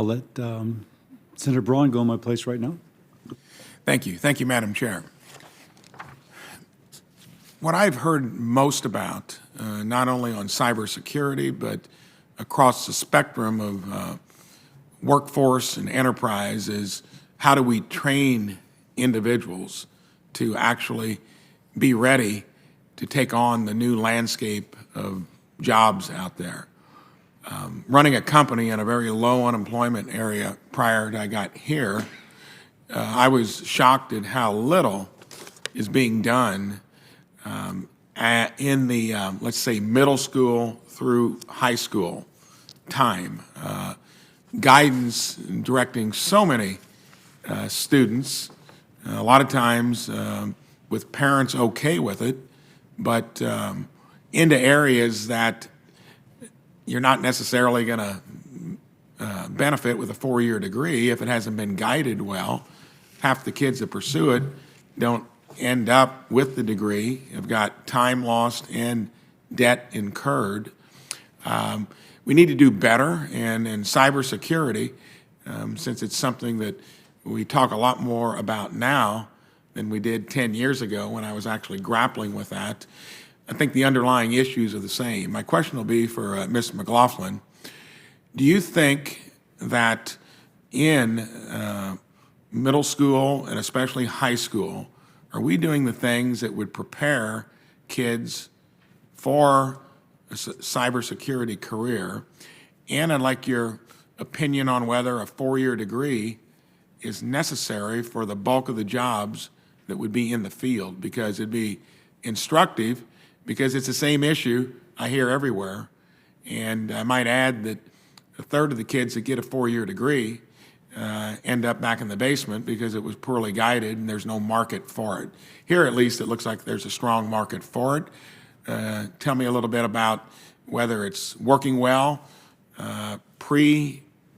I'll let Senator Braun go in my place right now. Thank you. Thank you, Madam Chair. What I've heard most about, not only on cybersecurity, but across the spectrum of workforce and enterprise, is how do we train individuals to actually be ready to take on the new landscape of jobs out there. Running a company in a very low unemployment area prior to I got here, I was shocked at how little is being done in the, let's say, middle school through high school time. Guidance and directing so many students, a lot of times with parents okay with it, but into areas that you're not necessarily going to benefit with a 4-year degree if it hasn't been guided well. Half the kids that pursue it don't end up with the degree, have got time lost and debt incurred. We need to do better, and in cybersecurity, since it's something that we talk a lot more about now than we did 10 years ago when I was actually grappling with that, I think the underlying issues are the same. My question will be for Ms. McLaughlin. Do you think that in middle school and especially high school, are we doing the things that would prepare kids for a cybersecurity career? And I'd like your opinion on whether a 4-year degree is necessary for the bulk of the jobs that would be in the field, because it'd be instructive, because it's the same issue I hear everywhere. And I might add that a third of the kids that get a 4-year degree end up back in the basement because it was poorly guided and there's no market for it. Here, at least, it looks like there's a strong market for it. Tell me a little bit about whether it's working well,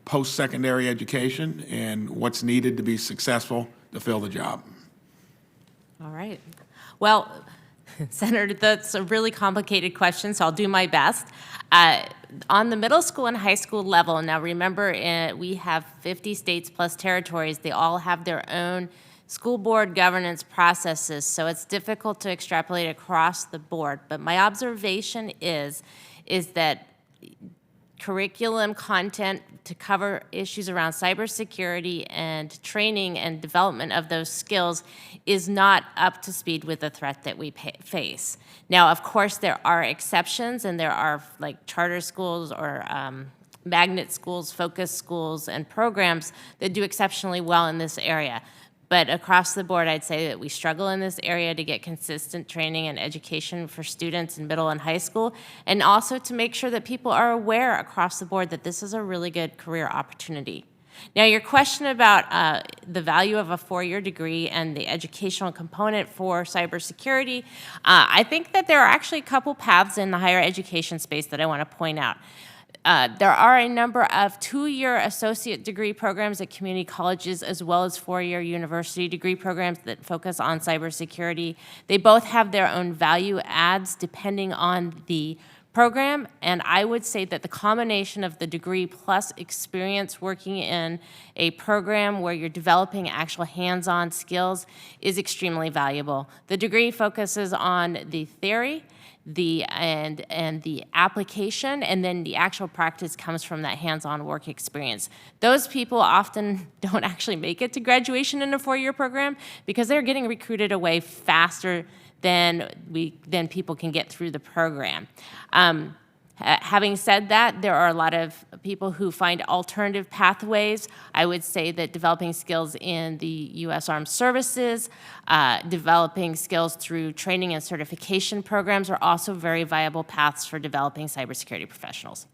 post-secondary education, and what's needed to be successful to fill the job. All right. Well, Senator, that's a really complicated question, so I'll do my best. On the middle school and high school level, now remember, we have 50 states plus territories. They all have their own school board governance processes, so it's difficult to extrapolate across the board. But my observation is that curriculum content to cover issues around cybersecurity and training and development of those skills is not up to speed with the threat that we face. Now, of course, there are exceptions, and there are like charter schools or magnet schools, focus schools, and programs that do exceptionally well in this area. But across the board, I'd say that we struggle in this area to get consistent training and education for students in middle and high school, and also to make sure that people are aware across the board that this is a really good career opportunity. Now, your question about the value of a 4-year degree and the educational component for cybersecurity, I think that there are actually a couple paths in the higher education space that I want to point out. There are a number of 2-year associate degree programs at community colleges, as well as 4-year university degree programs that focus on cybersecurity. They both have their own value adds depending on the program, and I would say that the combination of the degree plus experience working in a program where you're developing actual hands-on skills is extremely valuable. The degree focuses on the theory, and the application, and then the actual practice comes from that hands-on work experience. Those people often don't actually make it to graduation in a 4-year program because they're getting recruited away faster than people can get through the program. Having said that, there are a lot of people who find alternative pathways. I would say that developing skills in the U.S. Armed Services, developing skills through training and certification programs are also very viable paths for developing cybersecurity professionals.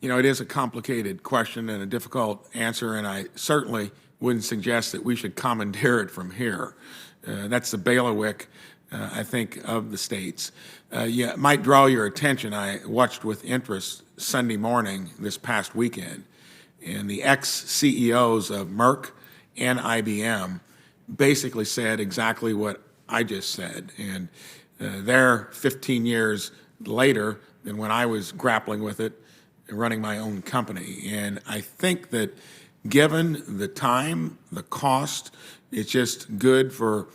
You know, it is a complicated question and a difficult answer, and I certainly wouldn't suggest that we should commandeer it from here. That's the bailiwick, I think, of the states. Yeah, it might draw your attention. I watched with interest Sunday morning this past weekend, and the ex-CEOs of Merck and IBM basically said exactly what I just said. And they're 15 years later than when I was grappling with it running my own company. And I think that given the time, the cost, it's just good for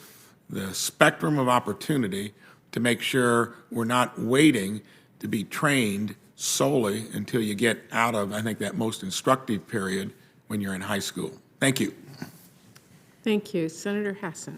the spectrum of opportunity to make sure we're not waiting to be trained solely until you get out of, I think, that most instructive period when you're in high school. Thank you. Thank you. Senator Hassan.